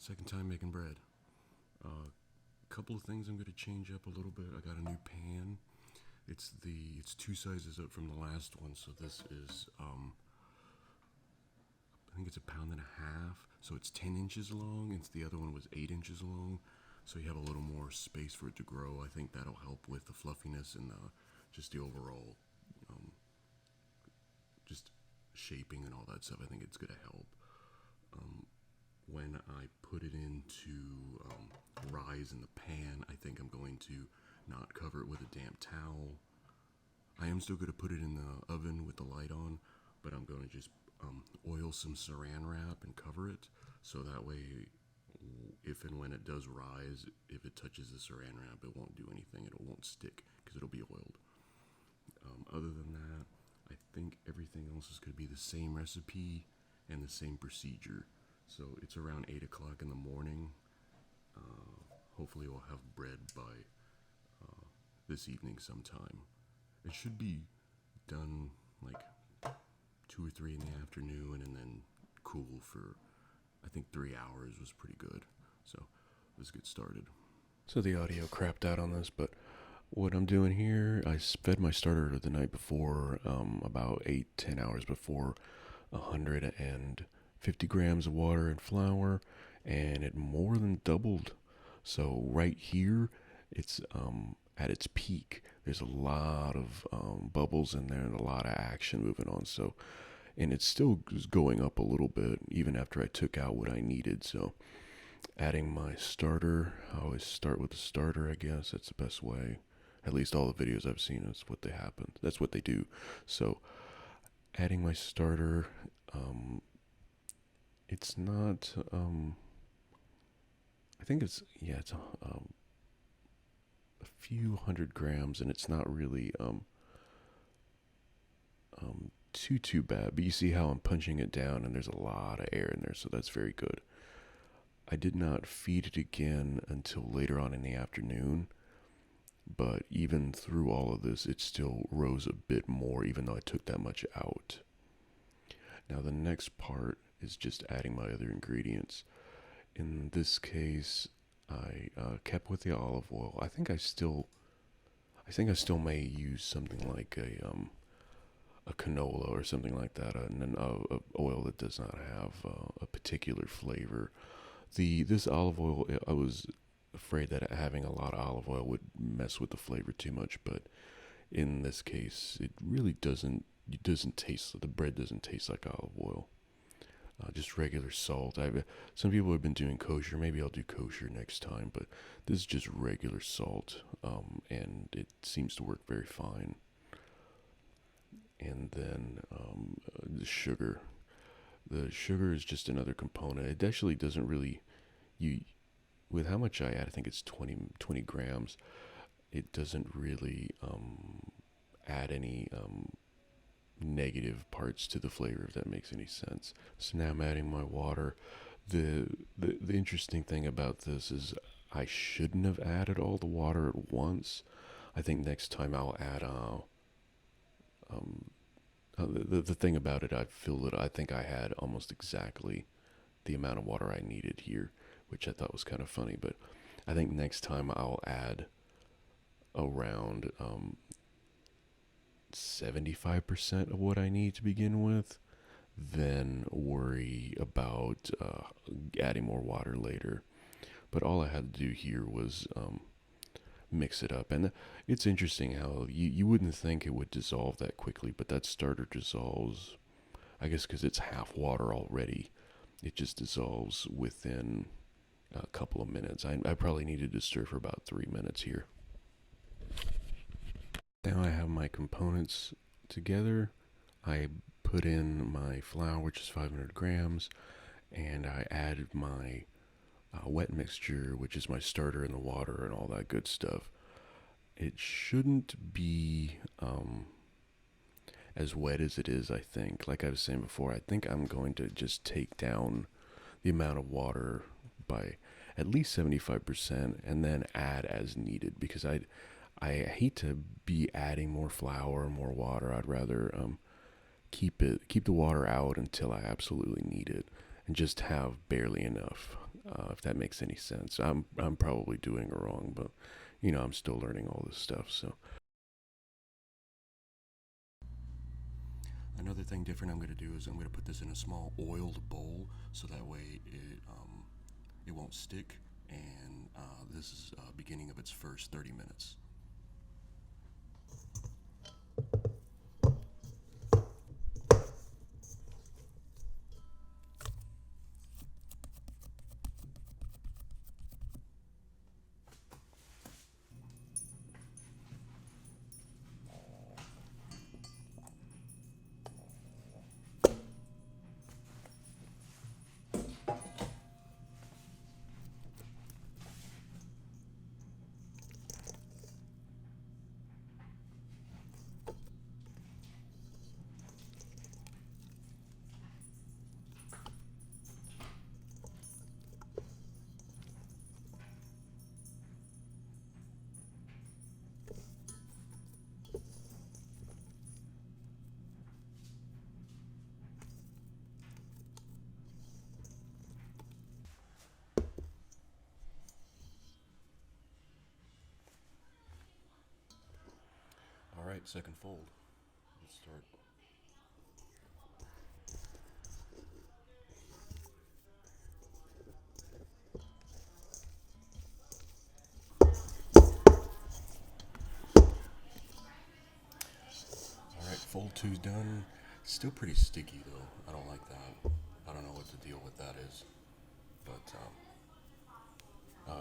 Second time making bread. A couple of things I'm going to change up a little bit. I got a new pan. It's two sizes up from the last one. So this is I think it's a pound and a half. So it's 10 inches long, and the other one was 8 inches long. So you have a little more space for it to grow. I think that'll help with the fluffiness and just the overall just shaping and all that stuff. I think it's going to help. When I put it into rise in the pan, I think I'm going to not cover it with a damp towel. I am still going to put it in the oven with the light on, but I'm going to just oil some saran wrap and cover it, so that way if and when it does rise, if it touches the saran wrap, it won't do anything. It won't stick because it'll be oiled. Other than that, I think everything else is going to be the same recipe and the same procedure. So it's around 8 o'clock in the morning. Hopefully we'll have bread by this evening sometime. It should be done like 2 or 3 in the afternoon, and then cool for, I think 3 hours was pretty good. So let's get started. So the audio crapped out on this, but what I'm doing here, I fed my starter the night before, about 8-10 hours before, 150 grams of water and flour, and it more than doubled. So right here, it's at its peak. There's a lot of bubbles in there and a lot of action moving on. So, and it's still going up a little bit even after I took out what I needed. So adding my starter, I always start with the starter, I guess. That's the best way. At least all the videos I've seen, that's what they happen. That's what they do. So adding my starter, it's not, I think it's a few hundred grams, and it's not really too bad. But you see how I'm punching it down, and there's a lot of air in there, so that's very good. I did not feed it again until later on in the afternoon, but even through all of this, it still rose a bit more, even though I took that much out. Now the next part is just adding my other ingredients. In this case, I kept with the olive oil. I think I still may use something like a canola or something like that, an oil that does not have a particular flavor. This olive oil, I was afraid that having a lot of olive oil would mess with the flavor too much, but in this case, it really doesn't. It doesn't taste. The bread doesn't taste like olive oil. Just regular salt. Some people have been doing kosher. Maybe I'll do kosher next time, but this is just regular salt, and it seems to work very fine. And then the sugar. The sugar is just another component. It actually doesn't really, with how much I add, I think it's 20 grams, it doesn't really add any negative parts to the flavor, if that makes any sense. So now I'm adding my water. The interesting thing about this is I shouldn't have added all the water at once. I think next time I'll add the thing about it, I think I had almost exactly the amount of water I needed here, which I thought was kind of funny. But I think next time I'll add around 75% of what I need to begin with, then worry about adding more water later. But all I had to do here was mix it up. And it's interesting how you wouldn't think it would dissolve that quickly, but that starter dissolves, I guess because it's half water already. It just dissolves within a couple of minutes. I probably needed to stir for about 3 minutes here. Now I have my components together. I put in my flour, which is 500 grams, and I added my wet mixture, which is my starter and the water and all that good stuff. It shouldn't be as wet as it is, I think. Like I was saying before, I think I'm going to just take down the amount of water by at least 75% and then add as needed, because I hate to be adding more flour or more water. I'd rather keep the water out until I absolutely need it and just have barely enough. if that makes any sense. I'm probably doing it wrong, but I'm still learning all this stuff. So another thing different I'm going to do is I'm going to put this in a small oiled bowl so that way it won't stick. And this is beginning of its first 30 minutes. All right, second fold. Let's start. All right, fold two's done. Still pretty sticky though. I don't like that. I don't know what the deal with that is, but it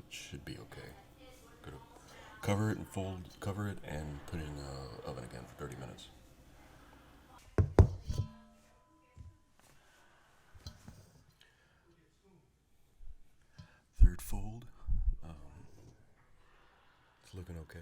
should be okay. Gonna cover it and cover it and put it in the oven again for 30 minutes. Third fold. It's looking okay.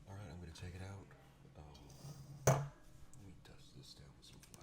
All right, I'm gonna take it out. Let me dust this down with some flour.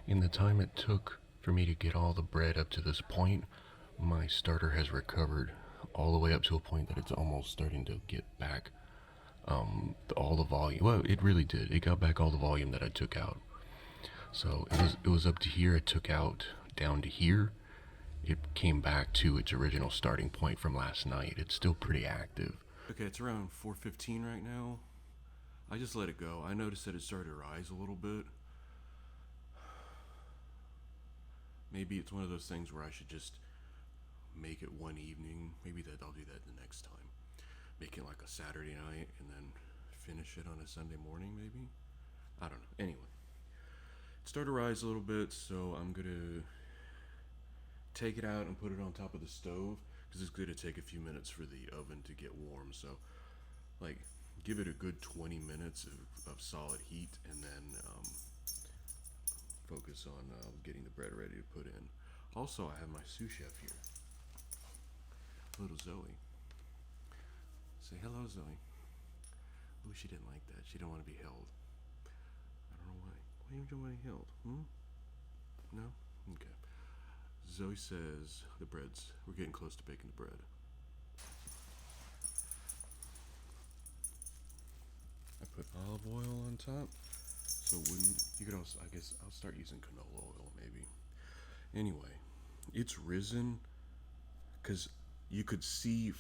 In the time it took for me to get all the bread up to this point, my starter has recovered all the way up to a point that it's almost starting to get back all the volume. Well, it really did. It got back all the volume that I took out. So it was up to here. I took out down to here. It came back to its original starting point from last night. It's still pretty active. Okay, it's around 4:15 right now. I just let it go. I noticed that it started to rise a little bit. maybe it's one of those things where I should just make it one evening. Maybe that I'll do that the next time. Make it like a Saturday night and then finish it on a Sunday morning, maybe. I don't know. Anyway, it started to rise a little bit, so I'm gonna take it out and put it on top of the stove because it's gonna take a few minutes for the oven to get warm. So, like, give it a good 20 minutes of solid heat, and then focus on getting the bread ready to put in. Also, I have my sous chef here, little Zoe. Say hello, Zoe. Oh, she didn't like that. She didn't want to be held. I don't know why. Why don't you want to be held? No? Okay. Zoe says we're getting close to baking the bread. I put olive oil on top. So you could also, I guess I'll start using canola oil maybe. Anyway, it's risen because you could see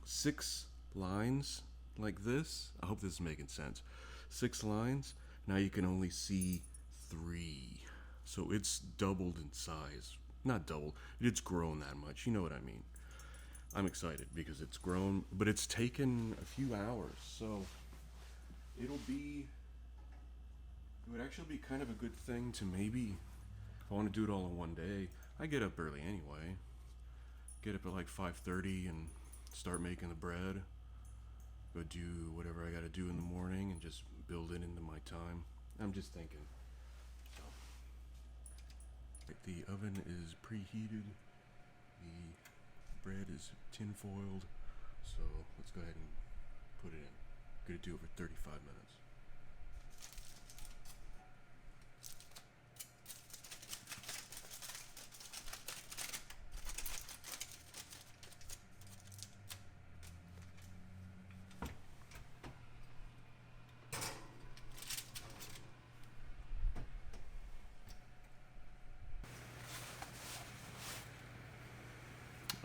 6 lines like this. I hope this is making sense. 6 lines. Now you can only see 3. So it's doubled in size. Not doubled. It's grown that much. You know what I mean. I'm excited because it's grown, but it's taken a few hours. So it would actually be kind of a good thing to maybe, if I want to do it all in one day, I get up early anyway. Get up at like 5:30 and start making the bread. Go do whatever I got to do in the morning and just build it into my time. I'm just thinking. So, the oven is preheated. The bread is tin foiled. So let's go ahead and put it in. Gonna do it for 35 minutes.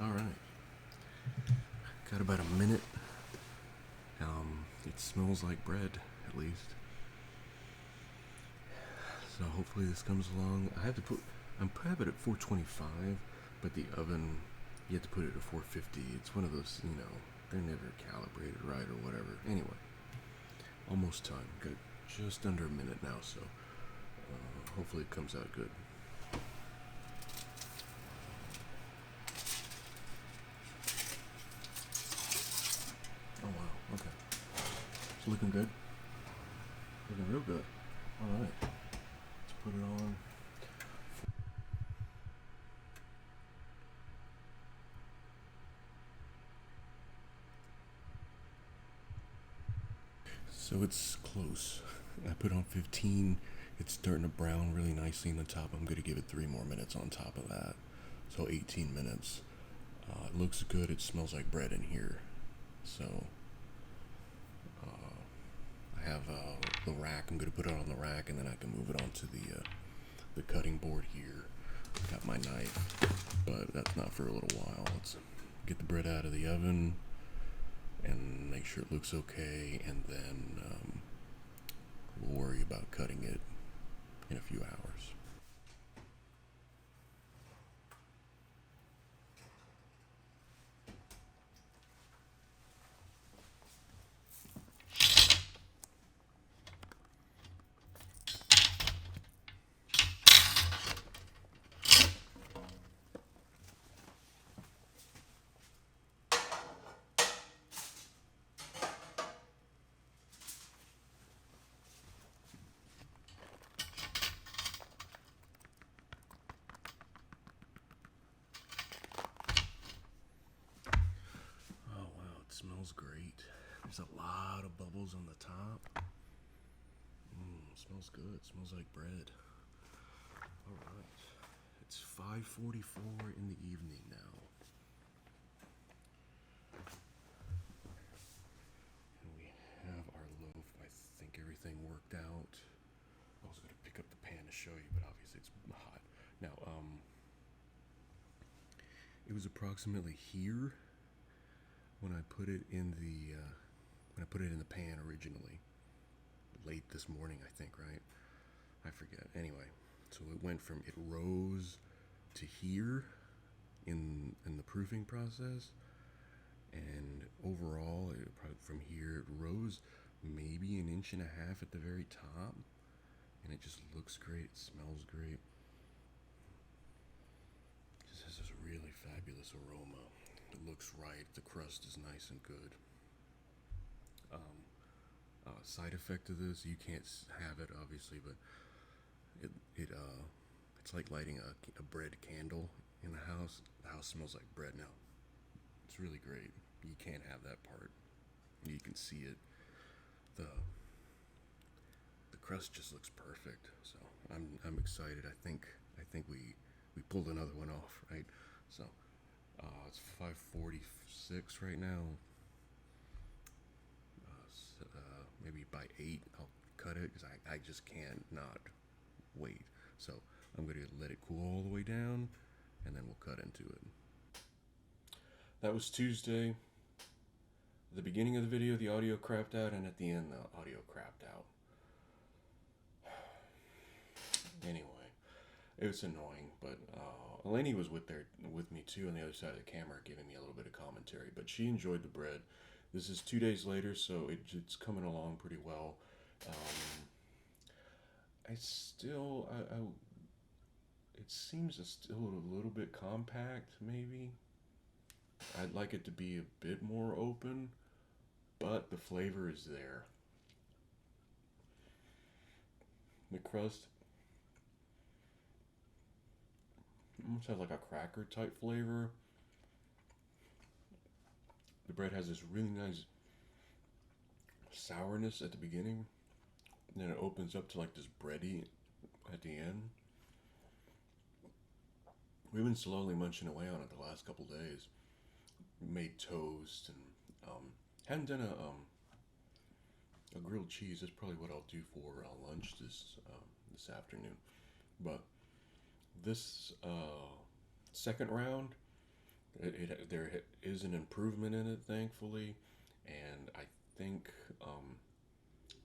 Alright. Got about a minute. It smells like bread, at least. So hopefully this comes along. I'm have it at 425, but the oven, you have to put it at 450. It's one of those, they're never calibrated right or whatever. Anyway, almost time. Got just under a minute now, so hopefully it comes out good. Oh wow, okay. It's looking good. Looking real good. Alright. Let's put it on. So it's close. I put on 15. It's starting to brown really nicely in the top. I'm going to give it 3 more minutes on top of that. So 18 minutes. It looks good. It smells like bread in here. So I have the rack. I'm going to put it on the rack, and then I can move it onto the cutting board here. Got my knife, but that's not for a little while. Let's get the bread out of the oven and make sure it looks okay, and then we'll worry about cutting it in a few hours. Smells great. There's a lot of bubbles on the top. Smells good. Smells like bread. All right. It's 5:44 in the evening now. And we have our loaf. I think everything worked out. I was going to pick up the pan to show you, but obviously it's hot. Now, it was approximately here when I put it in the pan originally, late this morning, I think, right? I forget. Anyway, So it went from, it rose to here in the proofing process, and overall from here it rose maybe an inch and a half at the very top, and it just looks great. It smells great. It just has this really fabulous aroma. It looks right. The crust is nice and good. Side effect of this, you can't have it obviously, but it's like lighting a bread candle in the house. The house smells like bread now. It's really great. You can't have that part. You can see it. The crust just looks perfect. So I'm excited. I think we pulled another one off, right? So it's 5:46 right now. Maybe by 8 I'll cut it, because I just can't not wait. So I'm going to let it cool all the way down, and then we'll cut into it. That was Tuesday. At the beginning of the video, the audio crapped out, and at the end, the audio crapped out. Anyway, it was annoying, but Eleni was with me too on the other side of the camera, giving me a little bit of commentary, but she enjoyed the bread. This is 2 days later, so it's coming along pretty well. It seems still a little bit compact, maybe. I'd like it to be a bit more open, but the flavor is there. The crust almost has like a cracker type flavor. The bread has this really nice sourness at the beginning, and then it opens up to like this bready at the end. We've been slowly munching away on it the last couple days. We made toast and hadn't done a grilled cheese. That's probably what I'll do for lunch this afternoon. But this second round, there is an improvement in it, thankfully, and I think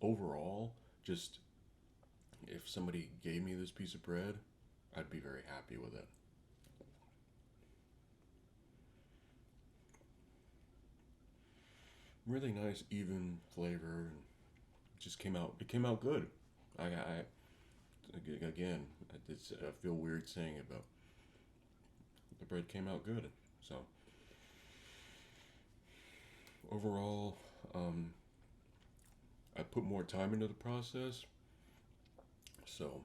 overall, just if somebody gave me this piece of bread, I'd be very happy with it. Really nice, even flavor, and just came out. It came out good. Again, I feel weird saying it, but the bread came out good. So overall, I put more time into the process. So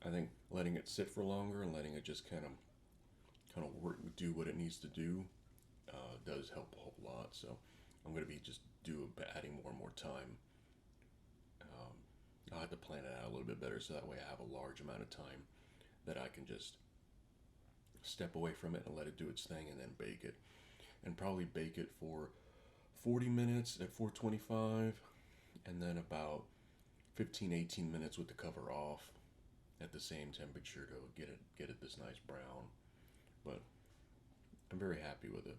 I think letting it sit for longer and letting it just kind of work, do what it needs to do, does help a whole lot. So I'm going to be just adding more and more time. I'll have to plan it out a little bit better, so that way I have a large amount of time that I can just step away from it and let it do its thing, and then bake it. And probably bake it for 40 minutes at 425, and then about 15-18 minutes with the cover off at the same temperature to get it this nice brown. But I'm very happy with it.